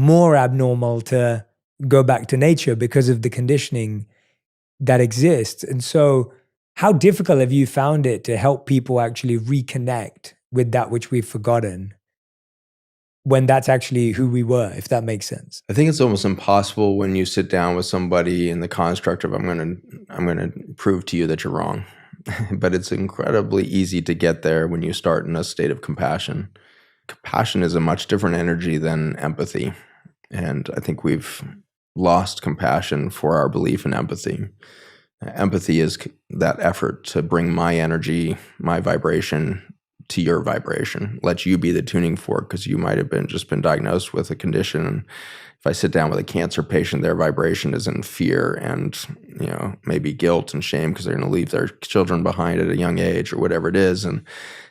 more abnormal to go back to nature because of the conditioning that exists. And so how difficult have you found it to help people actually reconnect with that which we've forgotten when that's actually who we were, if that makes sense? I think it's almost impossible when you sit down with somebody in the construct of I'm going to prove to you that you're wrong. But it's incredibly easy to get there when you start in a state of compassion. Compassion is a much different energy than empathy. And I think we've lost compassion for our belief in empathy. Empathy is that effort to bring my energy, my vibration to your vibration. Let you be the tuning fork, because you might have just been diagnosed with a condition. And if I sit down with a cancer patient, their vibration is in fear and, maybe guilt and shame because they're going to leave their children behind at a young age or whatever it is. And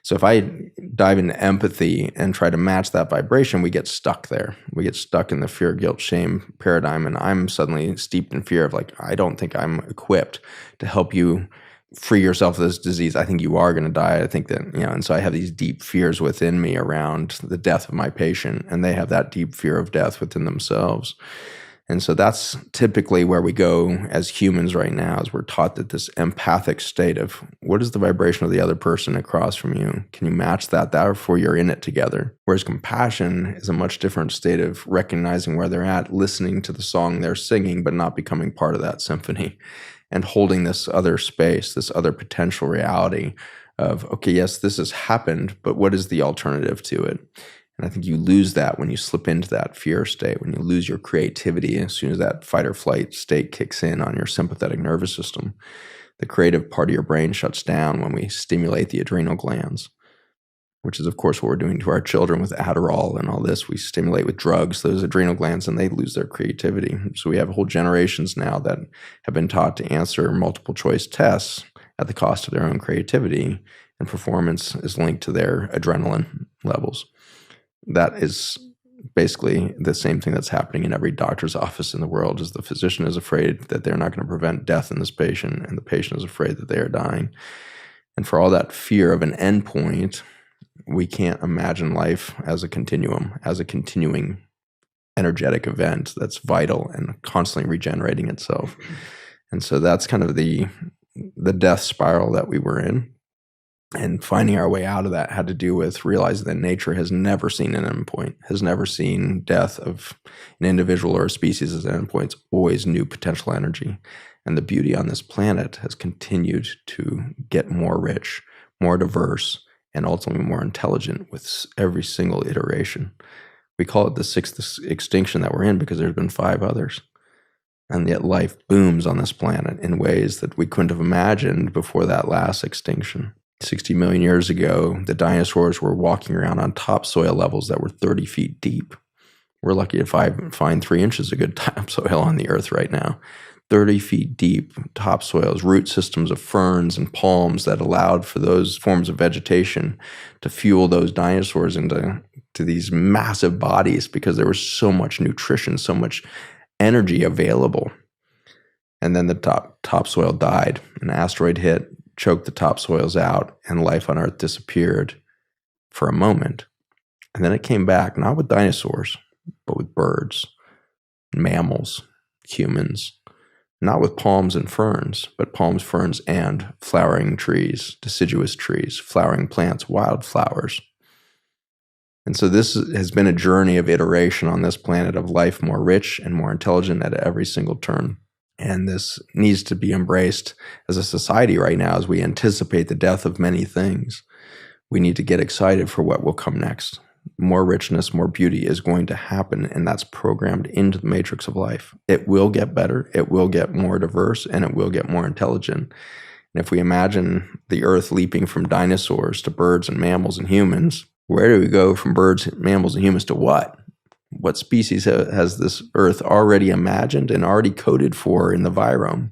so if I dive into empathy and try to match that vibration, we get stuck there. We get stuck in the fear, guilt, shame paradigm. And I'm suddenly steeped in fear of I don't think I'm equipped to help you free yourself of this disease. I think you are going to die. I think that, and so I have these deep fears within me around the death of my patient, and they have that deep fear of death within themselves. And so that's typically where we go as humans right now, as we're taught that this empathic state of what is the vibration of the other person across from you? Can you match that? Therefore, you're in it together. Whereas compassion is a much different state of recognizing where they're at, listening to the song they're singing, but not becoming part of that symphony, and holding this other space, this other potential reality of, okay, yes, this has happened, but what is the alternative to it? And I think you lose that when you slip into that fear state, when you lose your creativity as soon as that fight or flight state kicks in on your sympathetic nervous system. The creative part of your brain shuts down when we stimulate the adrenal glands, which is, of course, what we're doing to our children with Adderall and all this. We stimulate with drugs those adrenal glands, and they lose their creativity. So we have whole generations now that have been taught to answer multiple choice tests at the cost of their own creativity, and performance is linked to their adrenaline levels. That is basically the same thing that's happening in every doctor's office in the world, is the physician is afraid that they're not going to prevent death in this patient, and the patient is afraid that they are dying. And for all that fear of an endpoint, we can't imagine life as a continuum, as a continuing energetic event that's vital and constantly regenerating itself. And so that's kind of the death spiral that we were in. And finding our way out of that had to do with realizing that nature has never seen an endpoint, has never seen death of an individual or a species as an endpoint. It's always new potential energy. And the beauty on this planet has continued to get more rich, more diverse, and ultimately more intelligent with every single iteration. We call it the sixth extinction that we're in because there's been 5 others. And yet life booms on this planet in ways that we couldn't have imagined before that last extinction. 60 million years ago, the dinosaurs were walking around on topsoil levels that were 30 feet deep. We're lucky to find 3 inches of good topsoil on the earth right now. 30 feet deep topsoils, root systems of ferns and palms that allowed for those forms of vegetation to fuel those dinosaurs into these massive bodies because there was so much nutrition, so much energy available. And then the topsoil died. An asteroid hit, choked the topsoils out, and life on Earth disappeared for a moment. And then it came back, not with dinosaurs, but with birds, mammals, humans. Not with palms and ferns, but palms, ferns, and flowering trees, deciduous trees, flowering plants, wildflowers. And so this has been a journey of iteration on this planet of life more rich and more intelligent at every single turn. And this needs to be embraced as a society right now as we anticipate the death of many things. We need to get excited for what will come next. More richness, more beauty is going to happen, and that's programmed into the matrix of life. It will get better, it will get more diverse, and it will get more intelligent. And if we imagine the earth leaping from dinosaurs to birds and mammals and humans, where do we go from birds, mammals, and humans to what? What species has this earth already imagined and already coded for in the virome?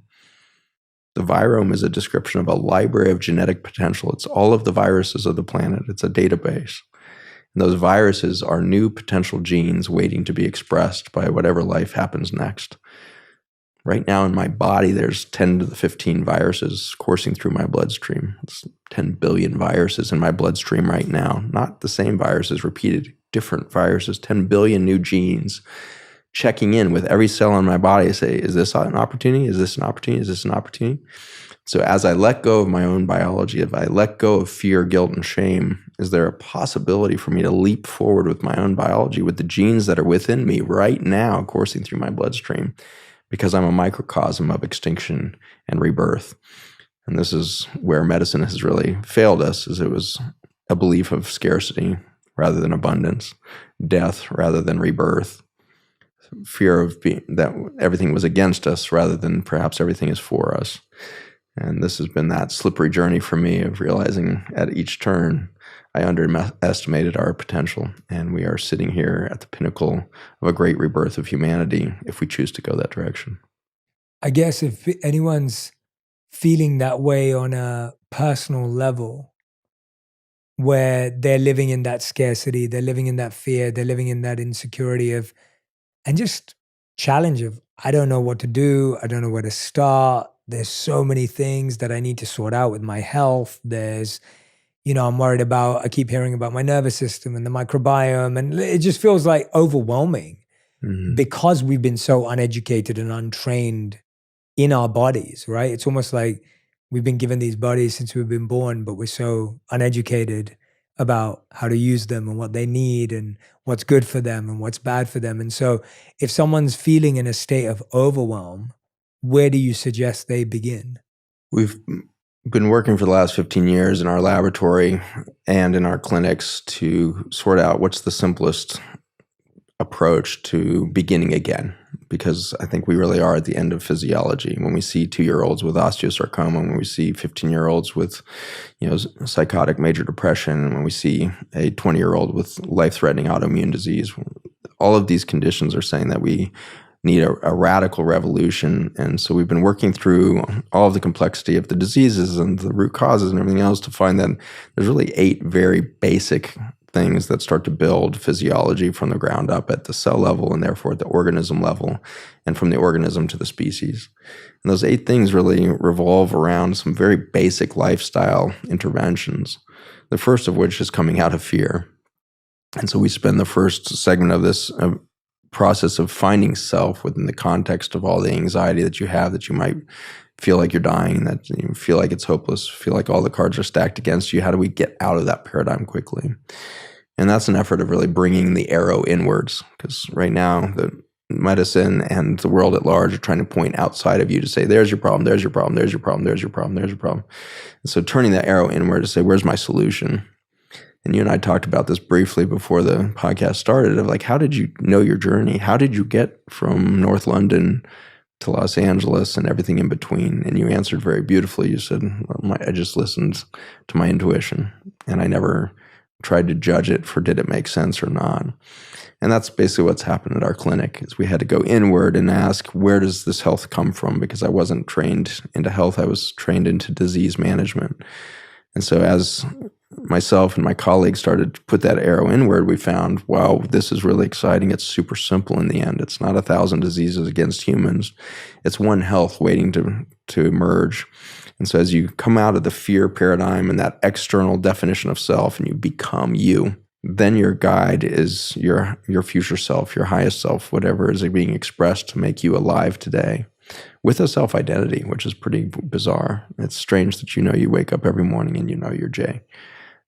The virome is a description of a library of genetic potential. It's all of the viruses of the planet. It's a database. And those viruses are new potential genes waiting to be expressed by whatever life happens next. Right now in my body, there's 10 to the 15 viruses coursing through my bloodstream. It's 10 billion viruses in my bloodstream right now. Not the same viruses repeated different viruses, 10 billion new genes checking in with every cell in my body to say, is this an opportunity? Is this an opportunity? Is this an opportunity? So as I let go of my own biology, if I let go of fear, guilt, and shame, is there a possibility for me to leap forward with my own biology, with the genes that are within me right now coursing through my bloodstream? Because I'm a microcosm of extinction and rebirth. And this is where medicine has really failed us, is it was a belief of scarcity rather than abundance, death rather than rebirth, fear of that everything was against us rather than perhaps everything is for us. And this has been that slippery journey for me of realizing at each turn I underestimated our potential, and we are sitting here at the pinnacle of a great rebirth of humanity if we choose to go that direction. I guess if anyone's feeling that way on a personal level, where they're living in that scarcity, they're living in that fear, they're living in that insecurity of, and just challenge of, I don't know what to do, I don't know where to start. There's so many things that I need to sort out with my health. There's, I'm worried about, I keep hearing about my nervous system and the microbiome, and it just feels like overwhelming because we've been so uneducated and untrained in our bodies, right? It's almost like we've been given these bodies since we've been born, but we're so uneducated about how to use them and what they need and what's good for them and what's bad for them. And so if someone's feeling in a state of overwhelm, where do you suggest they begin? We've been working for the last 15 years in our laboratory and in our clinics to sort out what's the simplest approach to beginning again, because I think we really are at the end of physiology. When we see 2-year-olds with osteosarcoma, when we see 15-year-olds with, psychotic major depression, when we see a 20-year-old with life-threatening autoimmune disease, all of these conditions are saying that we need a radical revolution. And so we've been working through all of the complexity of the diseases and the root causes and everything else to find that there's really 8 very basic things that start to build physiology from the ground up at the cell level and therefore at the organism level, and from the organism to the species. And those 8 things really revolve around some very basic lifestyle interventions, the first of which is coming out of fear. And so we spend the first segment of this process of finding self within the context of all the anxiety that you have, that you might feel like you're dying, that you feel like it's hopeless, feel like all the cards are stacked against you. How do we get out of that paradigm quickly? And that's an effort of really bringing the arrow inwards, because right now the medicine and the world at large are trying to point outside of you to say, there's your problem, there's your problem, there's your problem, there's your problem, there's your problem. And so turning that arrow inward to say, where's my solution? And you and I talked about this briefly before the podcast started, of like, how did you know your journey? How did you get from North London to Los Angeles and everything in between? And you answered very beautifully. You said, I just listened to my intuition, and I never tried to judge it for did it make sense or not. And that's basically what's happened at our clinic, is we had to go inward and ask, where does this health come from? Because I wasn't trained into health. I was trained into disease management. And so as myself and my colleagues started to put that arrow inward, we found, wow, this is really exciting. It's super simple in the end. It's not 1,000 diseases against humans. It's one health waiting to emerge. And so as you come out of the fear paradigm and that external definition of self and you become you, then your guide is your future self, your highest self, whatever is being expressed to make you alive today, with a self-identity, which is pretty bizarre. It's strange that you wake up every morning and you're Jay.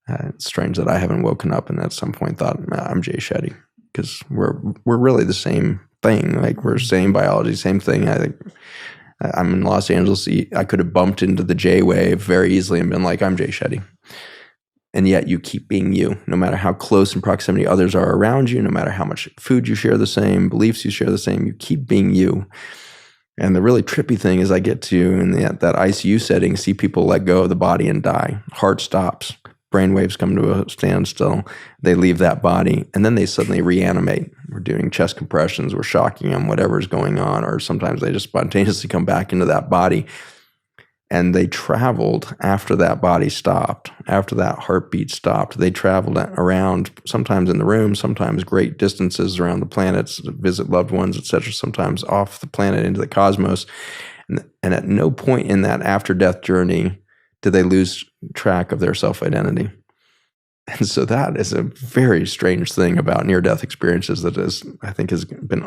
It's strange that I haven't woken up and at some point thought, I'm Jay Shetty, because we're really the same thing. Like, we're same biology, same thing. I think I'm in Los Angeles. I could have bumped into the J wave very easily and been like, I'm Jay Shetty. And yet you keep being you, no matter how close in proximity others are around you, no matter how much food you share the same, beliefs you share the same, you keep being you. And the really trippy thing is I get to, in that ICU setting, see people let go of the body and die. Heart stops. Brain waves come to a standstill. They leave that body, and then they suddenly reanimate. We're doing chest compressions. We're shocking them, whatever's going on. Or sometimes they just spontaneously come back into that body. And they traveled after that body stopped, after that heartbeat stopped. They traveled around, sometimes in the room, sometimes great distances around the planets to visit loved ones, etc., sometimes off the planet into the cosmos. And at no point in that after-death journey did they lose track of their self-identity. And so that is a very strange thing about near-death experiences that is, I think, has been